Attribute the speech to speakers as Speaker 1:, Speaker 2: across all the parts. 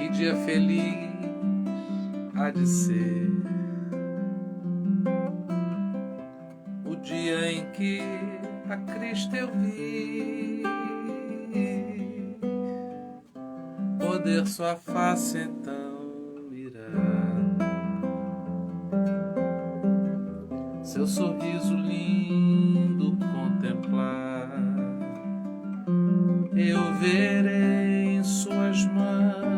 Speaker 1: Que dia feliz há de ser o dia em que a Cristo eu vi, poder sua face então mirar, seu sorriso lindo contemplar. Eu verei em suas mãos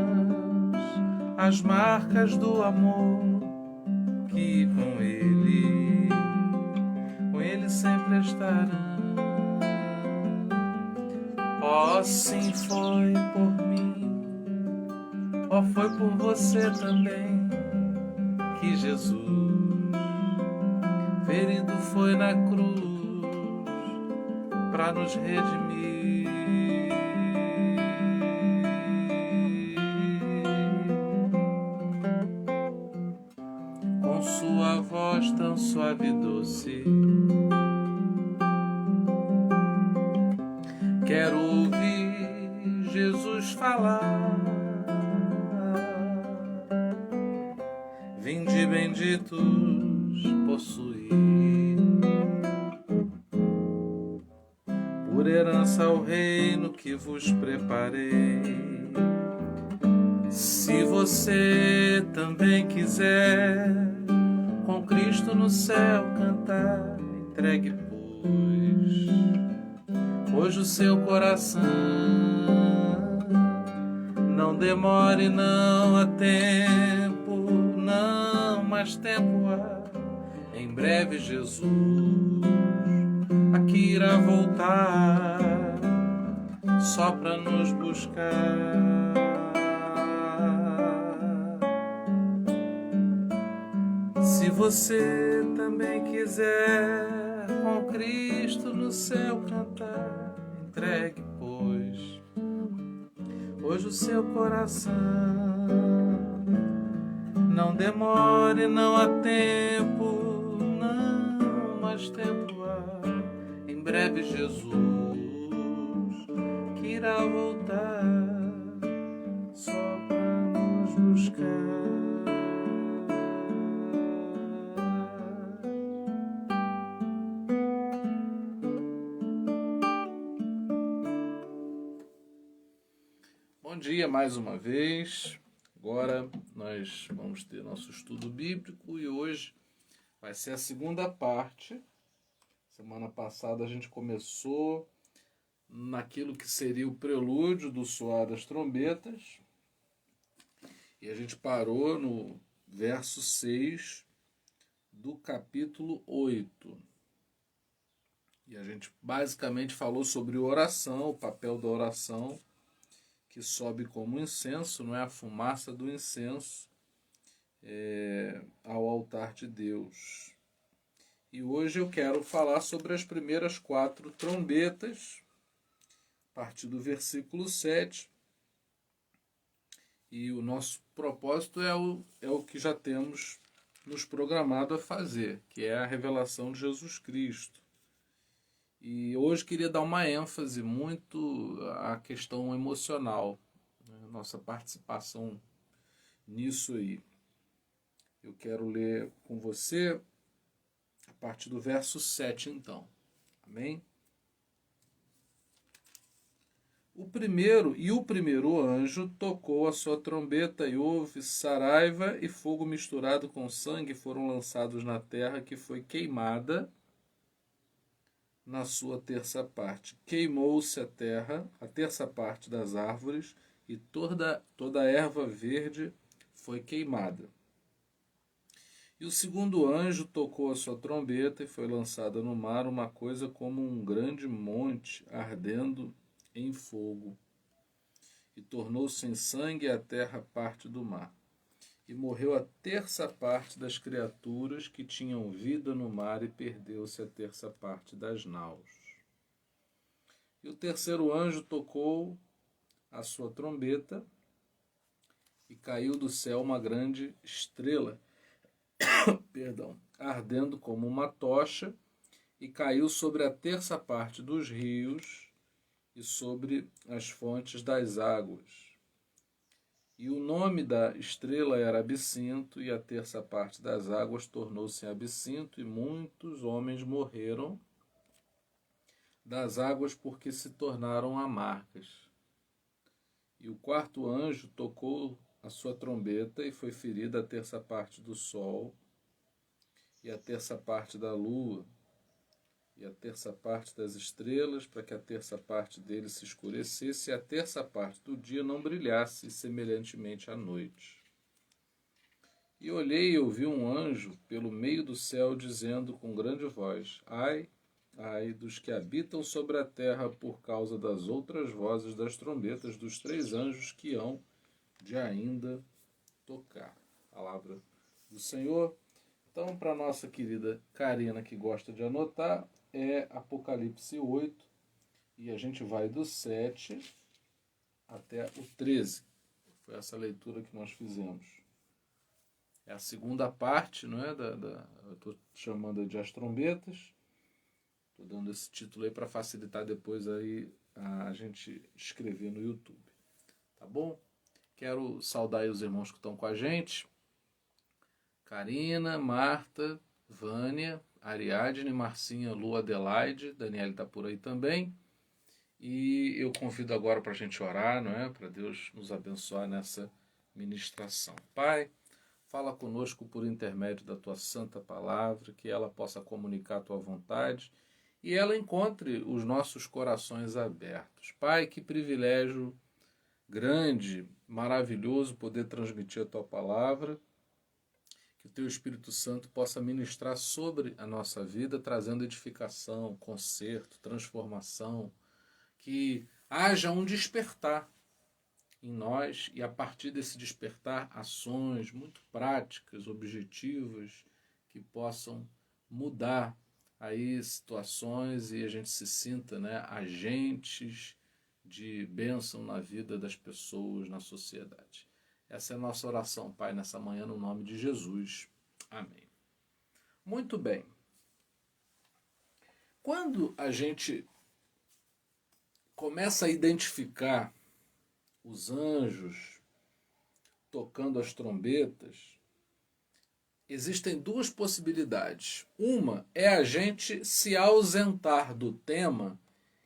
Speaker 1: as marcas do amor que com ele sempre estarão. Oh, sim, foi por mim, oh, foi por você também que Jesus ferido foi na cruz para nos redimir. Com sua voz tão suave e doce, quero ouvir Jesus falar. Vinde benditos possuir por herança o reino que vos preparei. Se você também quiser com Cristo no céu cantar, entregue hoje o seu coração. Não demore, não há tempo, não mais tempo há. Em breve Jesus aqui irá voltar só para nos buscar. Se você também quiser com Cristo no céu cantar, entregue, pois, hoje o seu coração. Não demore, não há tempo, não mais tempo há. Em breve Jesus que irá voltar só para nos buscar. Bom dia mais uma vez. Agora nós vamos ter nosso estudo bíblico e hoje vai ser a segunda parte. Semana passada a gente começou naquilo que seria o prelúdio do soar das trombetas e a gente parou no verso 6 do capítulo 8. E a gente basicamente falou sobre oração, o papel da oração, que sobe como incenso, não é a fumaça do incenso ao altar de Deus. E hoje eu quero falar sobre as primeiras 4 trombetas, a partir do versículo 7. E o nosso propósito é o que já temos nos programado a fazer, que é a revelação de Jesus Cristo. E hoje queria dar uma ênfase muito à questão emocional, né? Nossa participação nisso aí. Eu quero ler com você a partir do verso 7, então. Amém? O primeiro anjo tocou a sua trombeta e houve saraiva e fogo misturado com sangue foram lançados na terra, que foi queimada na sua terça parte. Queimou-se a terra, a terça parte das árvores, e toda a erva verde foi queimada. E o segundo anjo tocou a sua trombeta e foi lançada no mar uma coisa como um grande monte ardendo em fogo. E tornou-se em sangue a terra parte do mar. E morreu a terça parte das criaturas que tinham vida no mar, e perdeu-se a terça parte das naus. E o terceiro anjo tocou a sua trombeta, e caiu do céu uma grande estrela, ardendo como uma tocha, e caiu sobre a terça parte dos rios e sobre as fontes das águas. E o nome da estrela era Absinto, e a terça parte das águas tornou-se em absinto, e muitos homens morreram das águas porque se tornaram amargas. E o quarto anjo tocou a sua trombeta, e foi ferida a terça parte do sol, e a terça parte da lua, e a terça parte das estrelas, para que a terça parte dele se escurecesse, e a terça parte do dia não brilhasse, semelhantemente à noite. E olhei e ouvi um anjo pelo meio do céu, dizendo com grande voz: Ai, ai dos que habitam sobre a terra, por causa das outras vozes das trombetas dos 3 anjos que hão de ainda tocar. Palavra do Senhor. Então, para nossa querida Karina, que gosta de anotar, é Apocalipse 8, e a gente vai do 7 até o 13. Foi essa leitura que nós fizemos. É a segunda parte, não é? Eu estou chamando de As Trombetas. Estou dando esse título aí para facilitar depois aí a gente escrever no YouTube. Tá bom? Quero saudar aí os irmãos que estão com a gente. Karina, Marta, Vânia, Ariadne, Marcinha, Lu, Adelaide, Daniela está por aí também. E eu convido agora para a gente orar, não é? Para Deus nos abençoar nessa ministração. Pai, fala conosco por intermédio da Tua santa palavra, que ela possa comunicar a Tua vontade e ela encontre os nossos corações abertos. Pai, que privilégio grande, maravilhoso poder transmitir a Tua palavra, que o Teu Espírito Santo possa ministrar sobre a nossa vida, trazendo edificação, conserto, transformação, que haja um despertar em nós e a partir desse despertar ações muito práticas, objetivas, que possam mudar aí situações e a gente se sinta, né, agentes de bênção na vida das pessoas, na sociedade. Essa é a nossa oração, Pai, nessa manhã, no nome de Jesus. Amém. Muito bem. Quando a gente começa a identificar os anjos tocando as trombetas, existem 2 possibilidades. Uma é a gente se ausentar do tema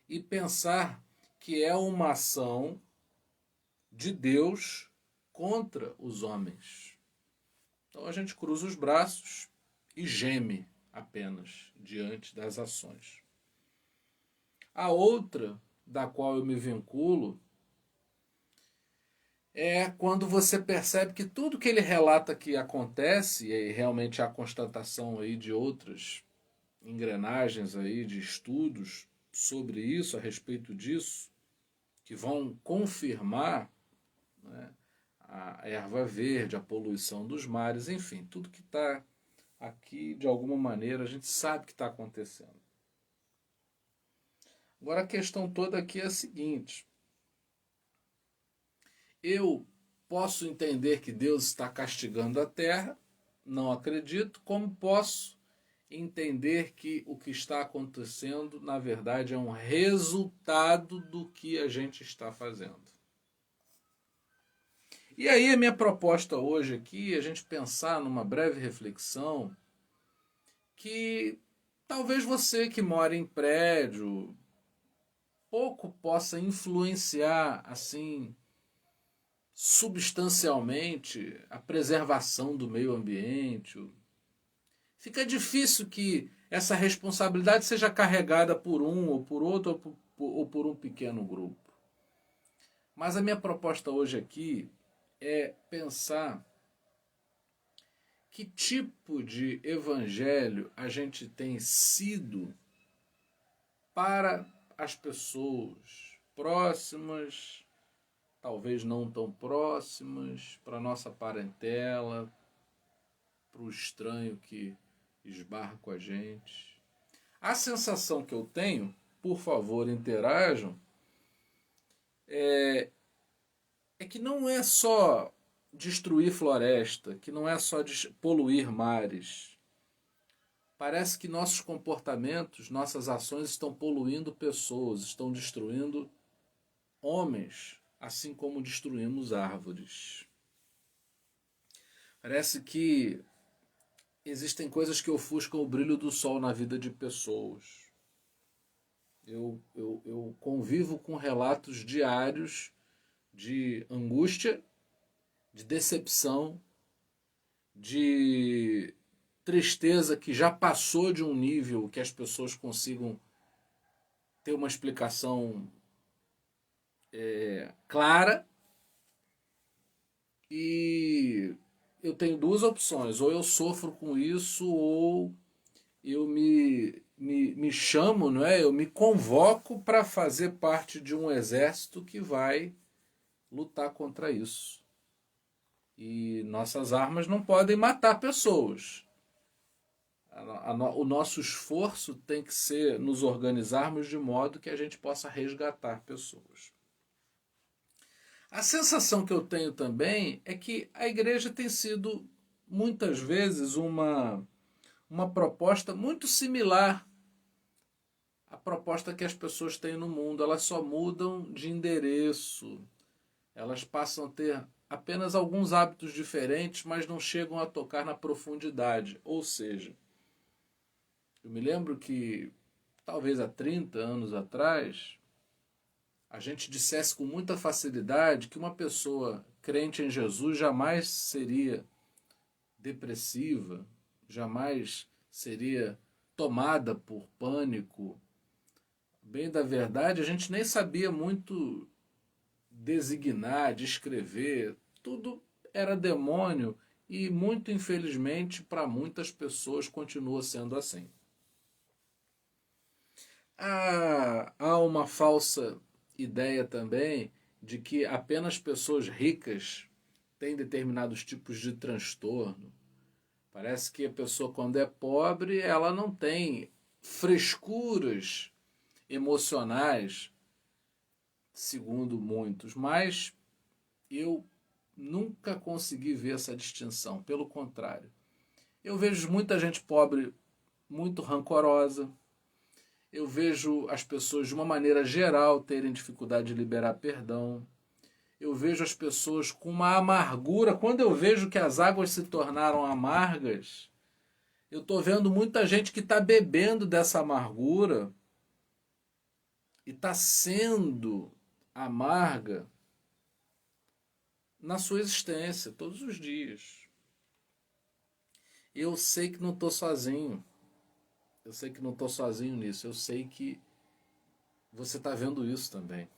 Speaker 1: e pensar que é uma ação de Deus contra os homens. Então a gente cruza os braços e geme apenas diante das ações. A outra, da qual eu me vinculo, é quando você percebe que tudo que ele relata que acontece, e realmente há constatação aí de outras engrenagens aí de estudos sobre isso, a respeito disso, que vão confirmar, né, a erva verde, a poluição dos mares, enfim, tudo que está aqui, de alguma maneira, a gente sabe que está acontecendo. Agora a questão toda aqui é a seguinte: eu posso entender que Deus está castigando a terra, não acredito, como posso entender que o que está acontecendo, na verdade, é um resultado do que a gente está fazendo. E aí a minha proposta hoje aqui é a gente pensar numa breve reflexão que talvez você que mora em prédio pouco possa influenciar assim substancialmente a preservação do meio ambiente. Fica difícil que essa responsabilidade seja carregada por um ou por outro ou por um pequeno grupo. Mas a minha proposta hoje aqui é pensar que tipo de evangelho a gente tem sido para as pessoas próximas, talvez não tão próximas, para a nossa parentela, para o estranho que esbarra com a gente. A sensação que eu tenho, por favor, interajam, é que não é só destruir floresta, que não é só poluir mares. Parece que nossos comportamentos, nossas ações estão poluindo pessoas, estão destruindo homens assim como destruímos árvores. Parece que existem coisas que ofuscam o brilho do sol na vida de pessoas. Eu convivo com relatos diários de angústia, de decepção, de tristeza que já passou de um nível que as pessoas consigam ter uma explicação clara. E eu tenho duas opções: ou eu sofro com isso, ou eu me chamo, não é? Eu me convoco para fazer parte de um exército que vai lutar contra isso. E nossas armas não podem matar pessoas. O nosso esforço tem que ser nos organizarmos de modo que a gente possa resgatar pessoas. A sensação que eu tenho também é que a igreja tem sido muitas vezes uma proposta muito similar à proposta que as pessoas têm no mundo. Elas só mudam de endereço, elas passam a ter apenas alguns hábitos diferentes, mas não chegam a tocar na profundidade. Ou seja, eu me lembro que talvez há 30 anos atrás a gente dissesse com muita facilidade que uma pessoa crente em Jesus jamais seria depressiva, jamais seria tomada por pânico. Bem da verdade, a gente nem sabia muito designar, descrever, tudo era demônio e, muito infelizmente, para muitas pessoas continua sendo assim. Há uma falsa ideia também de que apenas pessoas ricas têm determinados tipos de transtorno. Parece que a pessoa, quando é pobre, ela não tem frescuras emocionais, segundo muitos, mas eu nunca consegui ver essa distinção. Pelo contrário, eu vejo muita gente pobre muito rancorosa. Eu vejo as pessoas, de uma maneira geral, terem dificuldade de liberar perdão. Eu vejo as pessoas com uma amargura. Quando eu vejo que as águas se tornaram amargas, eu estou vendo muita gente que está bebendo dessa amargura e está sendo amarga na sua existência, todos os dias. Eu sei que não estou sozinho. Eu sei que não estou sozinho nisso. Eu sei que você está vendo isso também.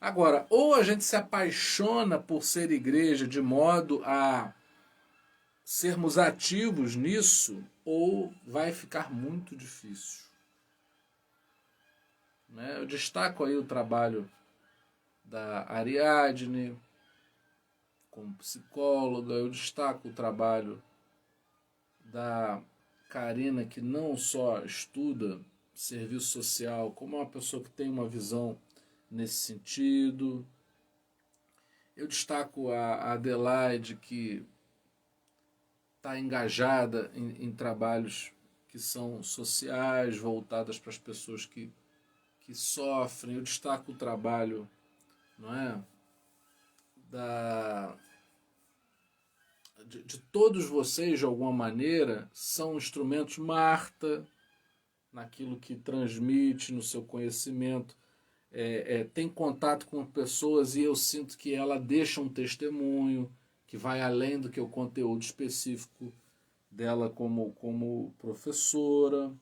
Speaker 1: Agora, ou a gente se apaixona por ser igreja de modo a sermos ativos nisso, ou vai ficar muito difícil. Eu destaco aí o trabalho da Ariadne como psicóloga, eu destaco o trabalho da Karina, que não só estuda serviço social, como é uma pessoa que tem uma visão nesse sentido. Eu destaco a Adelaide, que está engajada em trabalhos que são sociais, voltadas para as pessoas que sofrem. Eu destaco o trabalho, não é, de todos vocês, de alguma maneira, são instrumentos. Marta, naquilo que transmite, no seu conhecimento, tem contato com pessoas e eu sinto que ela deixa um testemunho que vai além do que o conteúdo específico dela como professora.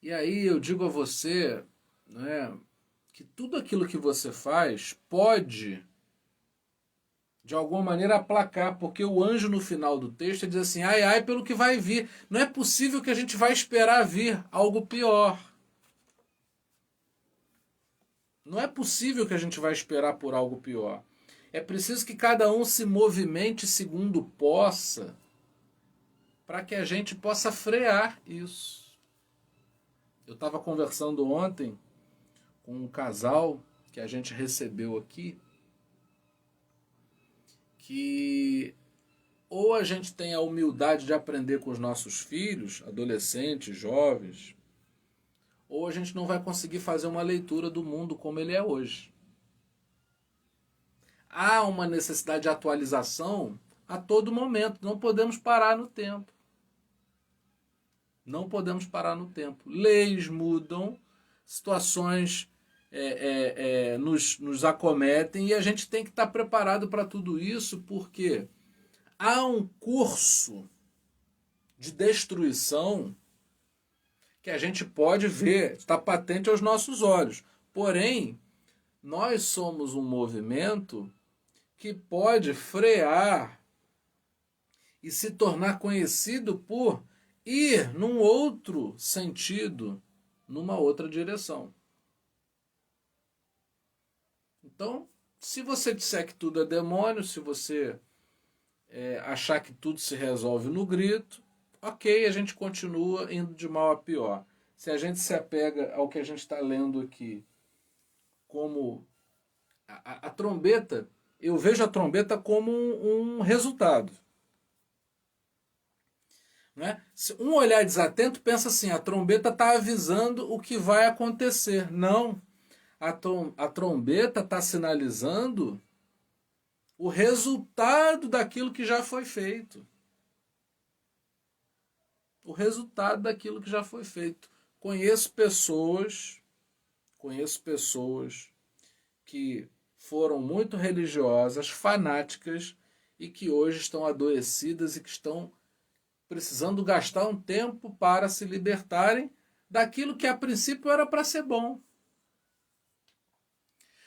Speaker 1: E aí eu digo a você, né, que tudo aquilo que você faz pode, de alguma maneira, aplacar, porque o anjo no final do texto diz assim: ai, ai, pelo que vai vir. Não é possível que a gente vai esperar vir algo pior. Não é possível que a gente vai esperar por algo pior. É preciso que cada um se movimente segundo possa, para que a gente possa frear isso. Eu estava conversando ontem com um casal que a gente recebeu aqui, que ou a gente tem a humildade de aprender com os nossos filhos, adolescentes, jovens, ou a gente não vai conseguir fazer uma leitura do mundo como ele é hoje. Há uma necessidade de atualização a todo momento, não podemos parar no tempo. Não podemos parar no tempo. Leis mudam, situações nos acometem e a gente tem que estar preparado para tudo isso, porque há um curso de destruição que a gente pode ver, está patente aos nossos olhos. Porém, nós somos um movimento que pode frear e se tornar conhecido por ir num outro sentido, numa outra direção. Então, se você disser que tudo é demônio, se você achar que tudo se resolve no grito, ok, a gente continua indo de mal a pior. Se a gente se apega ao que a gente está lendo aqui, como a trombeta, eu vejo a trombeta como um resultado. Né? Se um olhar desatento pensa assim, a trombeta está avisando o que vai acontecer. Não, a trombeta está sinalizando o resultado daquilo que já foi feito. O resultado daquilo que já foi feito. Conheço pessoas que foram muito religiosas, fanáticas, e que hoje estão adoecidas e que estão precisando gastar um tempo para se libertarem daquilo que a princípio era para ser bom.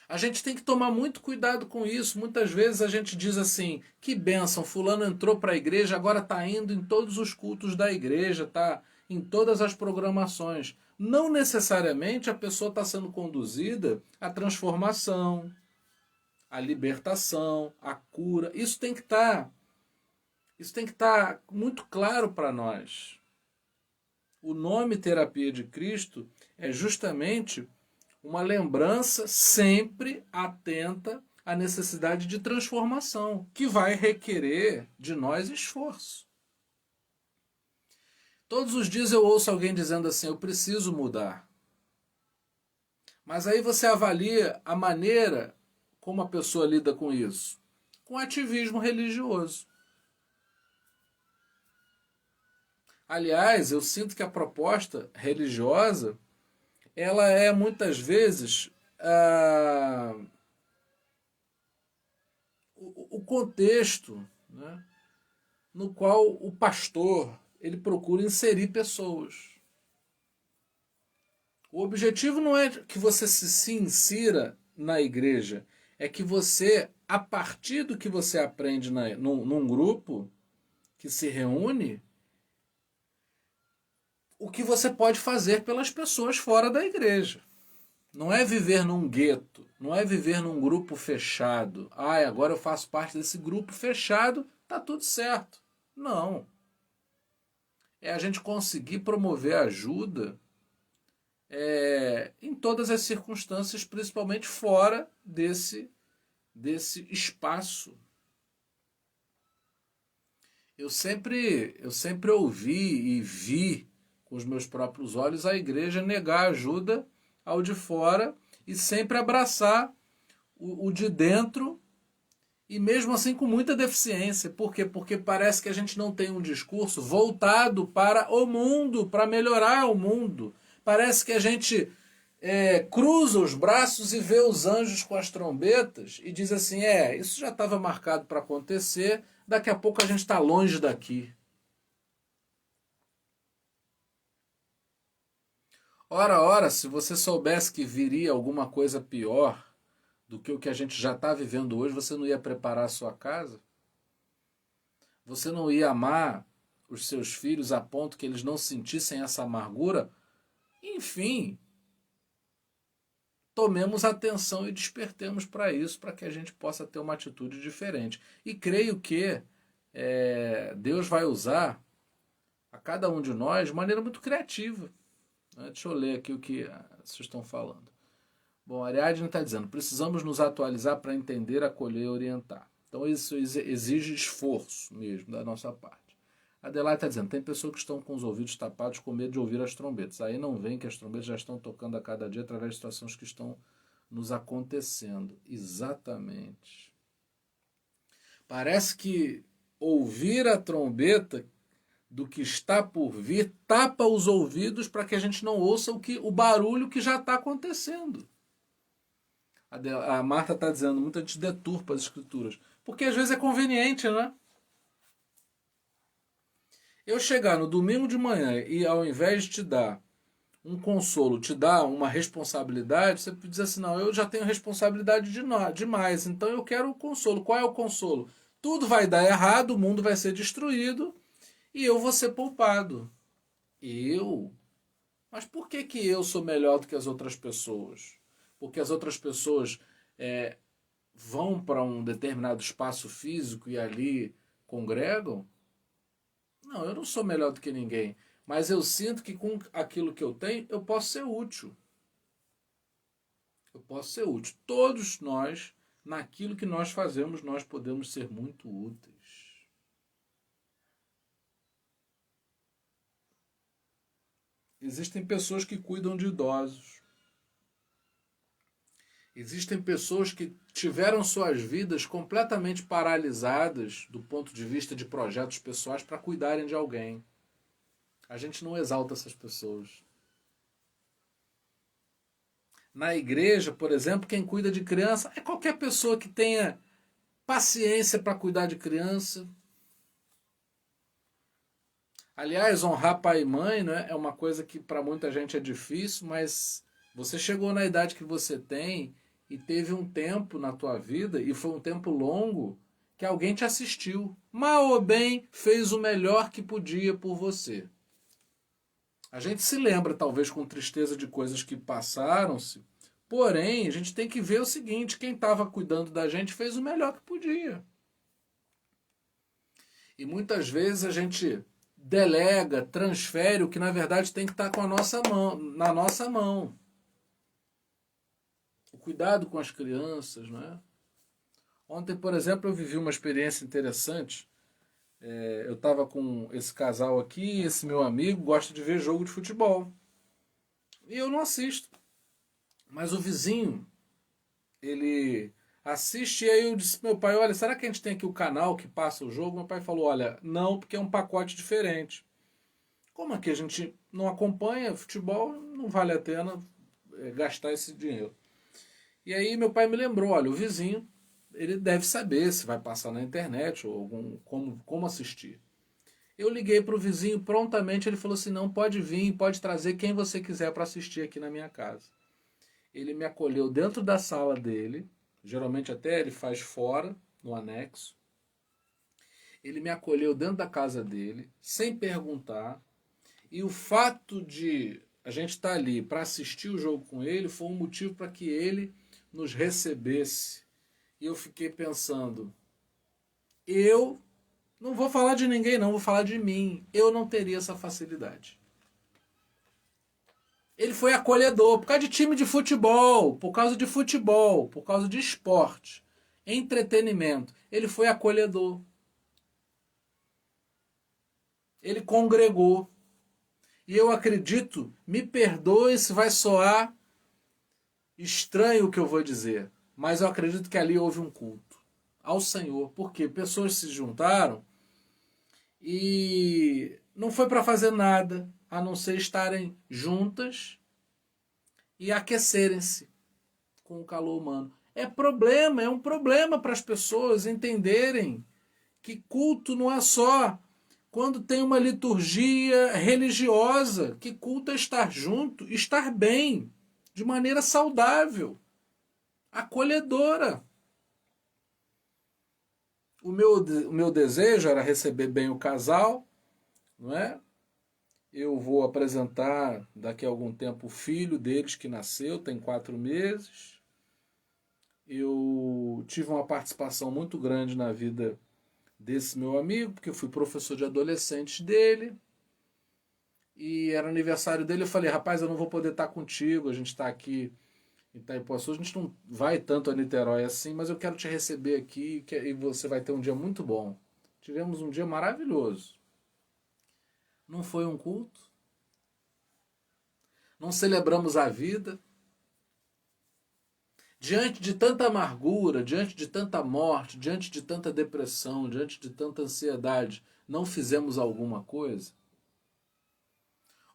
Speaker 1: A gente tem que tomar muito cuidado com isso. Muitas vezes a gente diz assim, que bênção, fulano entrou para a igreja, agora está indo em todos os cultos da igreja, está em todas as programações. Não necessariamente a pessoa está sendo conduzida à transformação, à libertação, à cura. Isso tem que estar muito claro para nós. O nome Terapia de Cristo é justamente uma lembrança sempre atenta à necessidade de transformação, que vai requerer de nós esforço. Todos os dias eu ouço alguém dizendo assim, eu preciso mudar. Mas aí você avalia a maneira como a pessoa lida com isso. Com ativismo religioso. Aliás, eu sinto que a proposta religiosa ela é muitas vezes o contexto, né, no qual o pastor ele procura inserir pessoas. O objetivo não é que você se insira na igreja, é que você, a partir do que você aprende num grupo que se reúne, o que você pode fazer pelas pessoas fora da igreja. Não é viver num gueto, não é viver num grupo fechado. Ah, agora eu faço parte desse grupo fechado, tá tudo certo. Não. É a gente conseguir promover ajuda em todas as circunstâncias, principalmente fora desse espaço. Eu sempre ouvi e vi com os meus próprios olhos a igreja negar ajuda ao de fora e sempre abraçar o de dentro, e mesmo assim com muita deficiência. Por quê? Porque parece que a gente não tem um discurso voltado para o mundo, para melhorar o mundo. Parece que a gente cruza os braços e vê os anjos com as trombetas e diz assim, isso já estava marcado para acontecer, daqui a pouco a gente está longe daqui. Ora, se você soubesse que viria alguma coisa pior do que o que a gente já está vivendo hoje, você não ia preparar a sua casa? Você não ia amar os seus filhos a ponto que eles não sentissem essa amargura? Enfim, tomemos atenção e despertemos para isso, para que a gente possa ter uma atitude diferente. E creio que Deus vai usar a cada um de nós de maneira muito criativa. Deixa eu ler aqui o que vocês estão falando. Bom, a Ariadne está dizendo, precisamos nos atualizar para entender, acolher e orientar. Então isso exige esforço mesmo da nossa parte. Adelaide está dizendo, tem pessoas que estão com os ouvidos tapados com medo de ouvir as trombetas. Aí não vem que as trombetas já estão tocando a cada dia através de situações que estão nos acontecendo. Exatamente. Parece que ouvir a trombeta do que está por vir tapa os ouvidos para que a gente não ouça o barulho que já está acontecendo. A Marta está dizendo, muita gente deturpa as escrituras. Porque às vezes é conveniente, né? Eu chegar no domingo de manhã e ao invés de te dar um consolo, te dar uma responsabilidade, você diz assim, não, eu já tenho responsabilidade demais, então eu quero o consolo. Qual é o consolo? Tudo vai dar errado, o mundo vai ser destruído e eu vou ser poupado. Eu? Mas por que eu sou melhor do que as outras pessoas? Porque as outras pessoas vão para um determinado espaço físico e ali congregam? Não, eu não sou melhor do que ninguém. Mas eu sinto que com aquilo que eu tenho, eu posso ser útil. Eu posso ser útil. Todos nós, naquilo que nós fazemos, nós podemos ser muito úteis. Existem pessoas que cuidam de idosos. Existem pessoas que tiveram suas vidas completamente paralisadas do ponto de vista de projetos pessoais para cuidarem de alguém. A gente não exalta essas pessoas. Na igreja, por exemplo, quem cuida de criança é qualquer pessoa que tenha paciência para cuidar de criança. Aliás, honrar pai e mãe, né, é uma coisa que para muita gente é difícil, mas você chegou na idade que você tem e teve um tempo na tua vida, e foi um tempo longo, que alguém te assistiu. Mal ou bem, fez o melhor que podia por você. A gente se lembra, talvez, com tristeza de coisas que passaram-se, porém, a gente tem que ver o seguinte, quem estava cuidando da gente fez o melhor que podia. E muitas vezes a gente delega, transfere o que na verdade tem que estar com a nossa mão, na nossa mão. O cuidado com as crianças, né? Ontem, por exemplo, eu vivi uma experiência interessante. Eu estava com esse casal aqui, esse meu amigo gosta de ver jogo de futebol. E eu não assisto. Mas o vizinho, ele assiste, e aí eu disse pro meu pai, olha, será que a gente tem aqui o canal que passa o jogo? Meu pai falou, olha, não, porque é um pacote diferente. Como aqui a gente não acompanha futebol, não vale a pena gastar esse dinheiro. E aí meu pai me lembrou, olha, o vizinho, ele deve saber se vai passar na internet ou como assistir. Eu liguei para o vizinho, prontamente ele falou assim, não, pode vir, pode trazer quem você quiser para assistir aqui na minha casa. Ele me acolheu dentro da sala dele, geralmente até ele faz fora, no anexo. Ele me acolheu dentro da casa dele, sem perguntar, e o fato de a gente estar ali para assistir o jogo com ele foi um motivo para que ele nos recebesse. E eu fiquei pensando, eu não vou falar de ninguém não, vou falar de mim. Eu não teria essa facilidade. Ele foi acolhedor por causa de time de futebol, por causa de futebol, por causa de esporte, entretenimento. Ele foi acolhedor. Ele congregou. E eu acredito, me perdoe se vai soar estranho o que eu vou dizer, mas eu acredito que ali houve um culto ao Senhor, porque pessoas se juntaram e não foi para fazer nada, a não ser estarem juntas e aquecerem-se com o calor humano. É um problema para as pessoas entenderem que culto não é só quando tem uma liturgia religiosa, que culto é estar junto, estar bem, de maneira saudável, acolhedora. O meu desejo era receber bem o casal, não é? Eu vou apresentar daqui a algum tempo o filho deles que nasceu, tem 4 meses. Eu tive uma participação muito grande na vida desse meu amigo, porque eu fui professor de adolescentes dele. E era aniversário dele, eu falei, rapaz, eu não vou poder estar contigo, a gente está aqui em Itaipuaçu, a gente não vai tanto a Niterói assim, mas eu quero te receber aqui e você vai ter um dia muito bom. Tivemos um dia maravilhoso. Não foi um culto? Não celebramos a vida? Diante de tanta amargura, diante de tanta morte, diante de tanta depressão, diante de tanta ansiedade, não fizemos alguma coisa?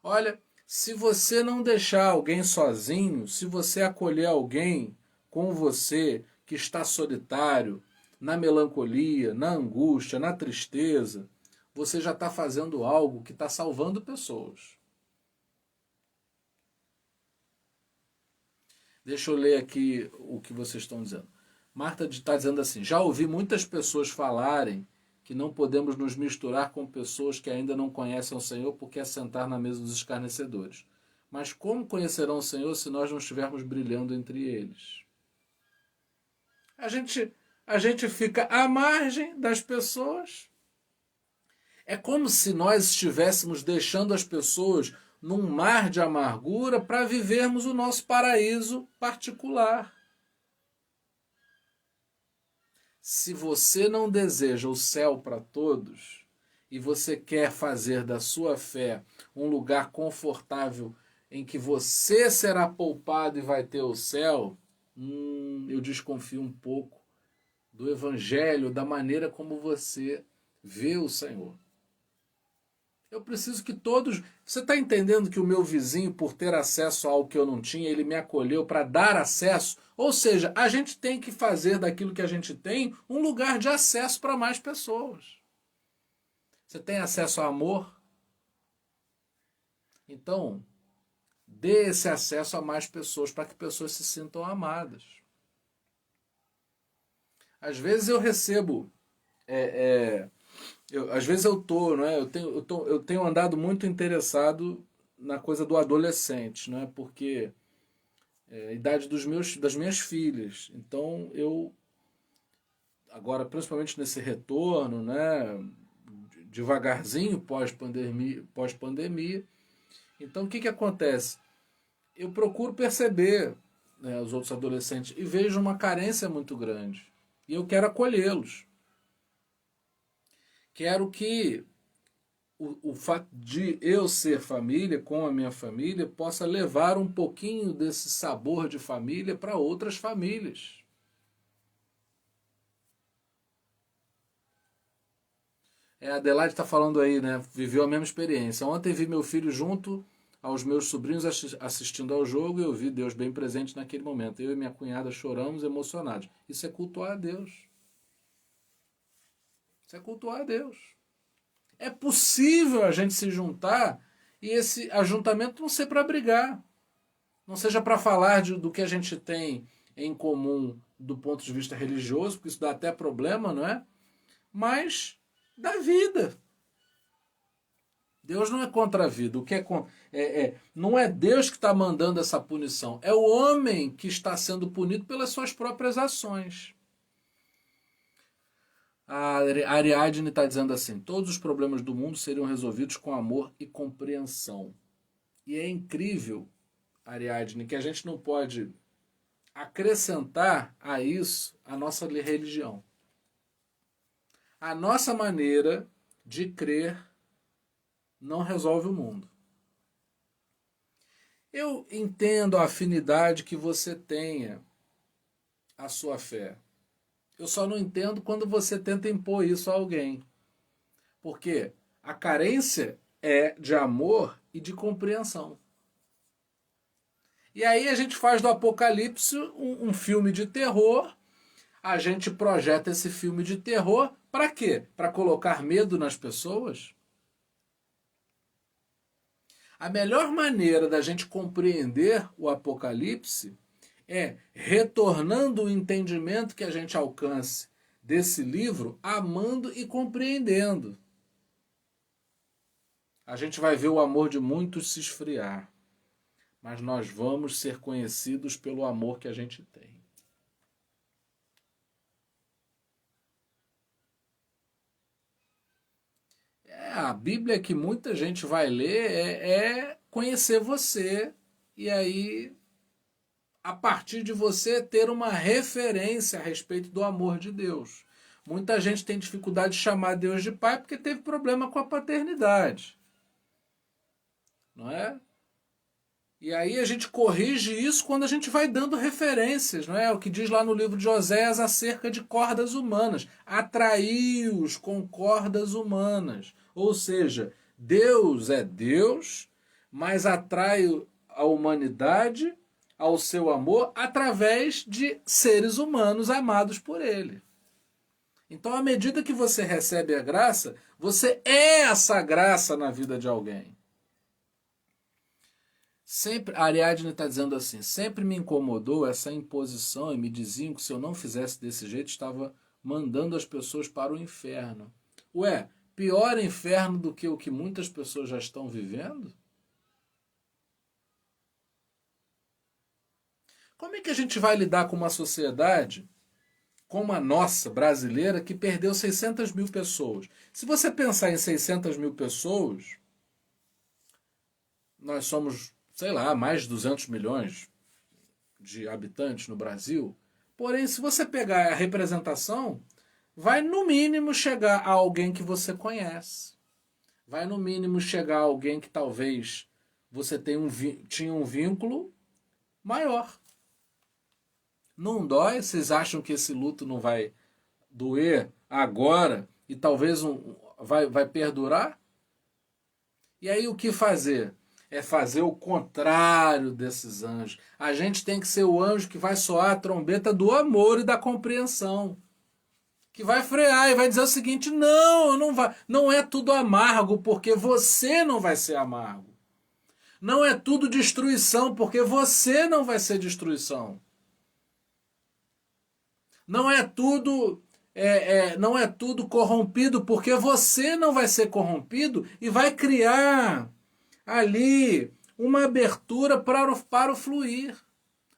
Speaker 1: Olha, se você não deixar alguém sozinho, se você acolher alguém com você que está solitário, na melancolia, na angústia, na tristeza, você já está fazendo algo que está salvando pessoas. Deixa eu ler aqui o que vocês estão dizendo. Marta está dizendo assim: já ouvi muitas pessoas falarem que não podemos nos misturar com pessoas que ainda não conhecem o Senhor porque é sentar na mesa dos escarnecedores. Mas como conhecerão o Senhor se nós não estivermos brilhando entre eles? A gente fica à margem das pessoas. É como se nós estivéssemos deixando as pessoas num mar de amargura para vivermos o nosso paraíso particular. Se você não deseja o céu para todos e você quer fazer da sua fé um lugar confortável em que você será poupado e vai ter o céu, eu desconfio um pouco do evangelho, da maneira como você vê o Senhor. Eu preciso que todos... Você está entendendo que o meu vizinho, por ter acesso ao que eu não tinha, ele me acolheu para dar acesso? Ou seja, a gente tem que fazer daquilo que a gente tem um lugar de acesso para mais pessoas. Você tem acesso a amor? Então, dê esse acesso a mais pessoas para que pessoas se sintam amadas. Às vezes eu recebo... às vezes eu tô, não é? Eu tenho andado muito interessado na coisa do adolescente, não é? Porque é a idade das minhas filhas. Então eu agora, principalmente nesse retorno, né? Devagarzinho pós-pandemia. Então o que acontece? Eu procuro perceber, né, os outros adolescentes e vejo uma carência muito grande. E eu quero acolhê-los. Quero que o fato de eu ser família, com a minha família, possa levar um pouquinho desse sabor de família para outras famílias. A Adelaide está falando aí, né? Viveu a mesma experiência. Ontem vi meu filho junto aos meus sobrinhos assistindo ao jogo e eu vi Deus bem presente naquele momento. Eu e minha cunhada choramos emocionados. Isso é cultuar a Deus. Isso é cultuar a Deus. É possível a gente se juntar e esse ajuntamento não ser para brigar. Não seja para falar do que a gente tem em comum do ponto de vista religioso, porque isso dá até problema, não é? Mas da vida. Deus não é contra a vida. O que não é Deus que está mandando essa punição. É o homem que está sendo punido pelas suas próprias ações. A Ariadne está dizendo assim: todos os problemas do mundo seriam resolvidos com amor e compreensão. E é incrível, Ariadne, que a gente não pode acrescentar a isso a nossa religião. A nossa maneira de crer não resolve o mundo. Eu entendo a afinidade que você tenha à sua fé. Eu só não entendo quando você tenta impor isso a alguém. Porque a carência é de amor e de compreensão. E aí a gente faz do Apocalipse um filme de terror. A gente projeta esse filme de terror para quê? Para colocar medo nas pessoas? A melhor maneira da gente compreender o Apocalipse é retornando o entendimento que a gente alcance desse livro, amando e compreendendo. A gente vai ver o amor de muitos se esfriar, mas nós vamos ser conhecidos pelo amor que a gente tem. A Bíblia que muita gente vai ler é conhecer você e aí, a partir de você, ter uma referência a respeito do amor de Deus. Muita gente tem dificuldade de chamar Deus de pai porque teve problema com a paternidade. não é? E aí a gente corrige isso quando a gente vai dando referências, não é? O que diz lá no livro de Oséias acerca de cordas humanas. Atraí-os com cordas humanas. Ou seja, Deus é Deus, mas atrai a humanidade ao seu amor através de seres humanos amados por ele. Então, à medida que você recebe a graça, você é essa graça na vida de alguém. Sempre, a Ariadne está dizendo assim, sempre me incomodou essa imposição e me diziam que se eu não fizesse desse jeito, estava mandando as pessoas para o inferno. Ué, pior inferno do que o que muitas pessoas já estão vivendo? Como é que a gente vai lidar com uma sociedade como a nossa, brasileira, que perdeu 600 mil pessoas? Se você pensar em 600 mil pessoas, nós somos, sei lá, mais de 200 milhões de habitantes no Brasil. Porém, se você pegar a representação, vai no mínimo chegar a alguém que você conhece. Vai no mínimo chegar a alguém que talvez você tinha um vínculo maior. Não dói? Vocês acham que esse luto não vai doer agora e talvez vai perdurar? E aí o que fazer? É fazer o contrário desses anjos. A gente tem que ser o anjo que vai soar a trombeta do amor e da compreensão. Que vai frear e vai dizer o seguinte, não vai, não é tudo amargo, porque você não vai ser amargo. Não é tudo destruição, porque você não vai ser destruição. Não é tudo não é tudo corrompido, porque você não vai ser corrompido e vai criar ali uma abertura para o fluir.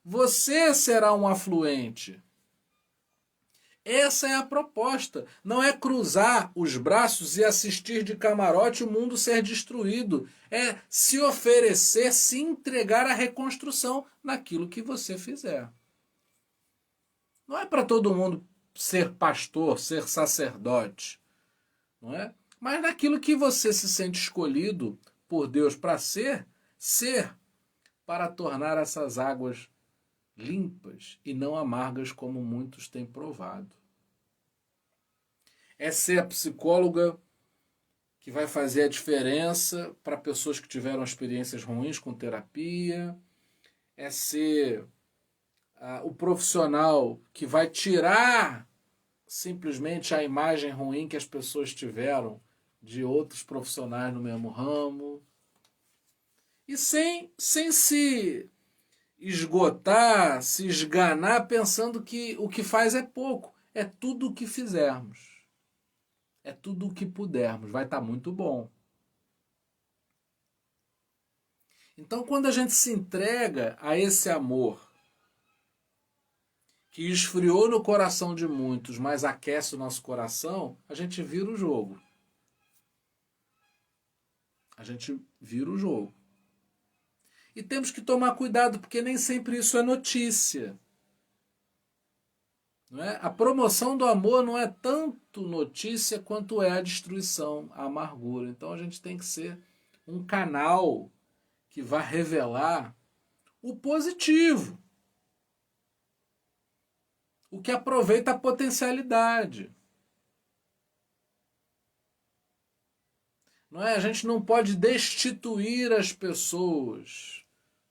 Speaker 1: Você será um afluente. Essa é a proposta. Não é cruzar os braços e assistir de camarote o mundo ser destruído. É se oferecer, se entregar à reconstrução naquilo que você fizer. Não é para todo mundo ser pastor, ser sacerdote, não é? Mas naquilo que você se sente escolhido por Deus para ser para tornar essas águas limpas e não amargas como muitos têm provado. É ser a psicóloga que vai fazer a diferença para pessoas que tiveram experiências ruins com terapia. É ser o profissional que vai tirar simplesmente a imagem ruim que as pessoas tiveram de outros profissionais no mesmo ramo. E sem se esgotar, se esganar pensando que o que faz é pouco. É tudo o que fizermos. É tudo o que pudermos. Vai estar muito bom. Então, quando a gente se entrega a esse amor que esfriou no coração de muitos, mas aquece o nosso coração, a gente vira o jogo. A gente vira o jogo. E temos que tomar cuidado, porque nem sempre isso é notícia. Não é? A promoção do amor não é tanto notícia quanto é a destruição, a amargura. Então a gente tem que ser um canal que vai revelar o positivo. O que aproveita a potencialidade. Não é? A gente não pode destituir as pessoas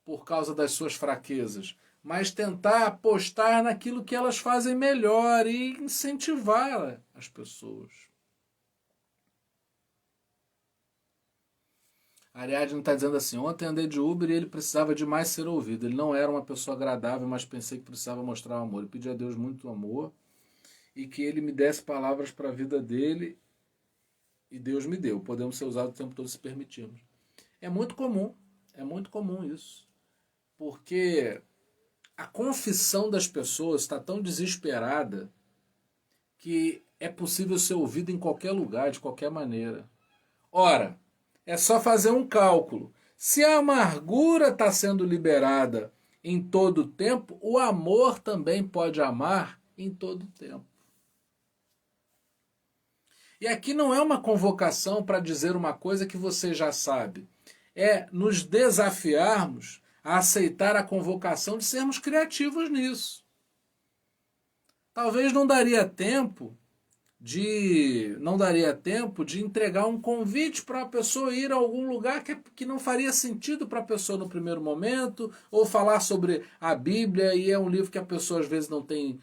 Speaker 1: por causa das suas fraquezas, mas tentar apostar naquilo que elas fazem melhor e incentivar as pessoas. A Ariadne está dizendo assim, ontem andei de Uber e ele precisava demais ser ouvido. Ele não era uma pessoa agradável, mas pensei que precisava mostrar o amor. Eu pedi a Deus muito amor e que ele me desse palavras para a vida dele e Deus me deu. Podemos ser usados o tempo todo se permitirmos. É muito comum isso. Porque a confissão das pessoas está tão desesperada que é possível ser ouvido em qualquer lugar, de qualquer maneira. Ora, é só fazer um cálculo. Se a amargura está sendo liberada em todo o tempo, o amor também pode amar em todo o tempo. E aqui não é uma convocação para dizer uma coisa que você já sabe. é nos desafiarmos a aceitar a convocação de sermos criativos nisso. Talvez não daria tempo de entregar um convite para a pessoa ir a algum lugar que não faria sentido para a pessoa no primeiro momento, ou falar sobre a Bíblia, e é um livro que a pessoa às vezes não tem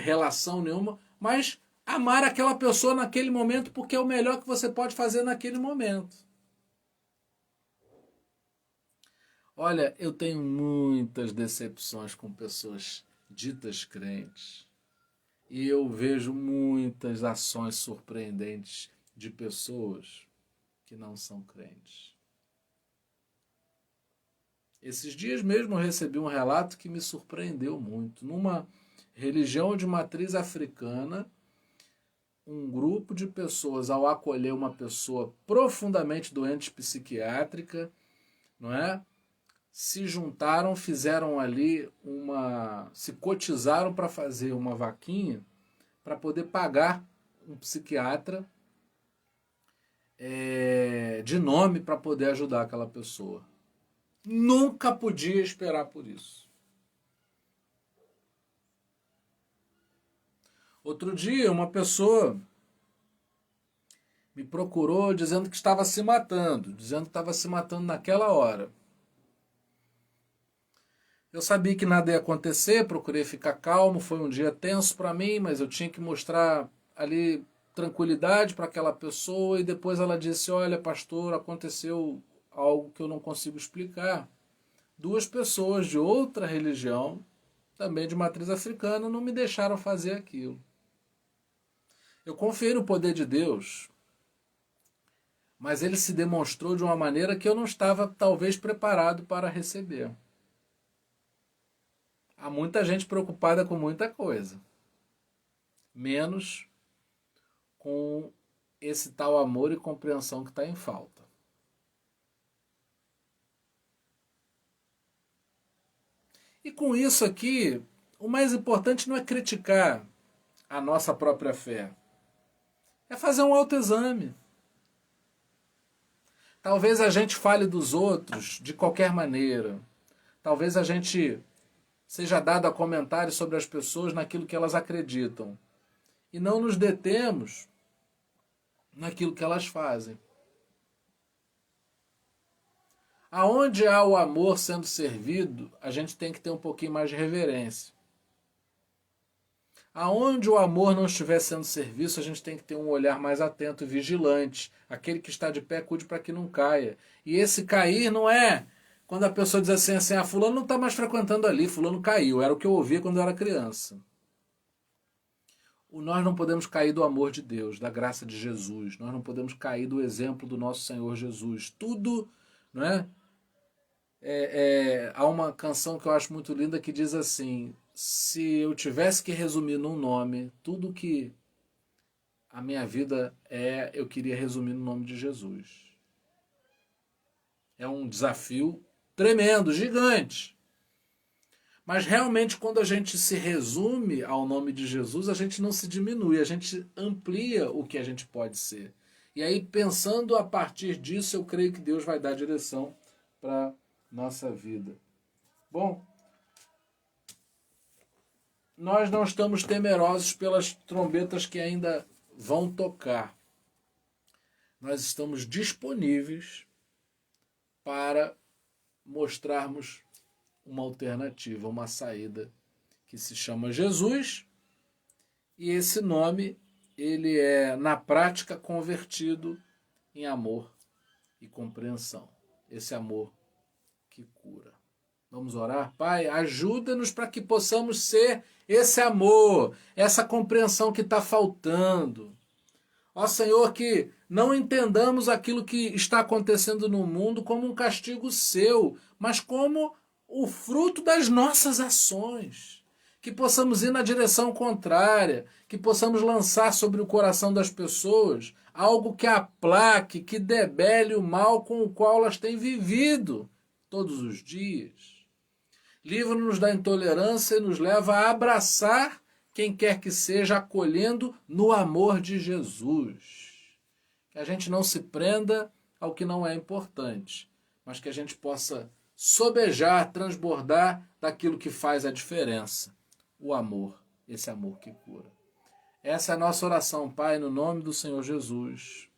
Speaker 1: relação nenhuma, mas amar aquela pessoa naquele momento porque é o melhor que você pode fazer naquele momento. Olha, eu tenho muitas decepções com pessoas ditas crentes. E eu vejo muitas ações surpreendentes de pessoas que não são crentes. Esses dias mesmo eu recebi um relato que me surpreendeu muito. Numa religião de matriz africana, um grupo de pessoas, ao acolher uma pessoa profundamente doente psiquiátrica, não é? Se juntaram, fizeram ali se cotizaram para fazer uma vaquinha para poder pagar um psiquiatra de nome para poder ajudar aquela pessoa. Nunca podia esperar por isso. Outro dia, uma pessoa me procurou dizendo que estava se matando, naquela hora. Eu sabia que nada ia acontecer, procurei ficar calmo, foi um dia tenso para mim, mas eu tinha que mostrar ali tranquilidade para aquela pessoa, e depois ela disse: olha, pastor, aconteceu algo que eu não consigo explicar. 2 pessoas de outra religião, também de matriz africana, não me deixaram fazer aquilo. Eu confiei no poder de Deus, mas ele se demonstrou de uma maneira que eu não estava talvez preparado para receber. Há muita gente preocupada com muita coisa, menos com esse tal amor e compreensão que está em falta. E com isso aqui, o mais importante não é criticar a nossa própria fé, é fazer um autoexame. Talvez a gente fale dos outros de qualquer maneira, talvez a gente seja dado a comentários sobre as pessoas naquilo que elas acreditam, e não nos detemos naquilo que elas fazem. Aonde há o amor sendo servido, a gente tem que ter um pouquinho mais de reverência. Aonde o amor não estiver sendo serviço, a gente tem que ter um olhar mais atento e vigilante. Aquele que está de pé, cuide para que não caia. E esse cair não é quando a pessoa diz assim, fulano não está mais frequentando ali, fulano caiu. Era o que eu ouvia quando eu era criança. Nós não podemos cair do amor de Deus, da graça de Jesus. Nós não podemos cair do exemplo do nosso Senhor Jesus. Tudo, não é? Há uma canção que eu acho muito linda que diz assim: se eu tivesse que resumir num nome tudo que a minha vida eu queria resumir no nome de Jesus. É um desafio tremendo, gigante. Mas realmente, quando a gente se resume ao nome de Jesus, a gente não se diminui, a gente amplia o que a gente pode ser. E aí, pensando a partir disso, eu creio que Deus vai dar direção para nossa vida. Bom, nós não estamos temerosos pelas trombetas que ainda vão tocar. Nós estamos disponíveis para mostrarmos uma alternativa, uma saída que se chama Jesus, e esse nome ele é na prática convertido em amor e compreensão. Esse amor que cura. Vamos orar? Pai, ajuda-nos para que possamos ser esse amor, essa compreensão que está faltando. Ó Senhor, que não entendamos aquilo que está acontecendo no mundo como um castigo seu, mas como o fruto das nossas ações. Que possamos ir na direção contrária, que possamos lançar sobre o coração das pessoas algo que aplaque, que debele o mal com o qual elas têm vivido todos os dias. Livra-nos da intolerância e nos leva a abraçar quem quer que seja, acolhendo no amor de Jesus. Que a gente não se prenda ao que não é importante, mas que a gente possa sobejar, transbordar daquilo que faz a diferença. O amor, esse amor que cura. Essa é a nossa oração, Pai, no nome do Senhor Jesus.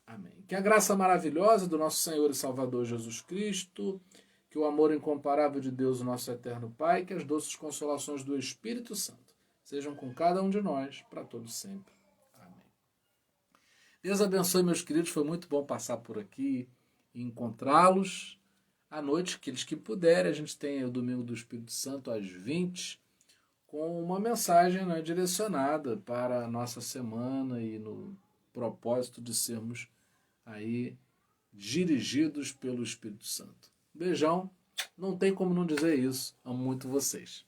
Speaker 1: Amém. Que a graça maravilhosa do nosso Senhor e Salvador Jesus Cristo, que o amor incomparável de Deus, o nosso eterno Pai, que as doces consolações do Espírito Santo sejam com cada um de nós, para todos sempre. Amém. Deus abençoe, meus queridos. Foi muito bom passar por aqui e encontrá-los. À noite, aqueles que puderem, a gente tem o Domingo do Espírito Santo às 20, com uma mensagem, né, direcionada para a nossa semana e no propósito de sermos aí dirigidos pelo Espírito Santo. Beijão, não tem como não dizer isso. Amo muito vocês.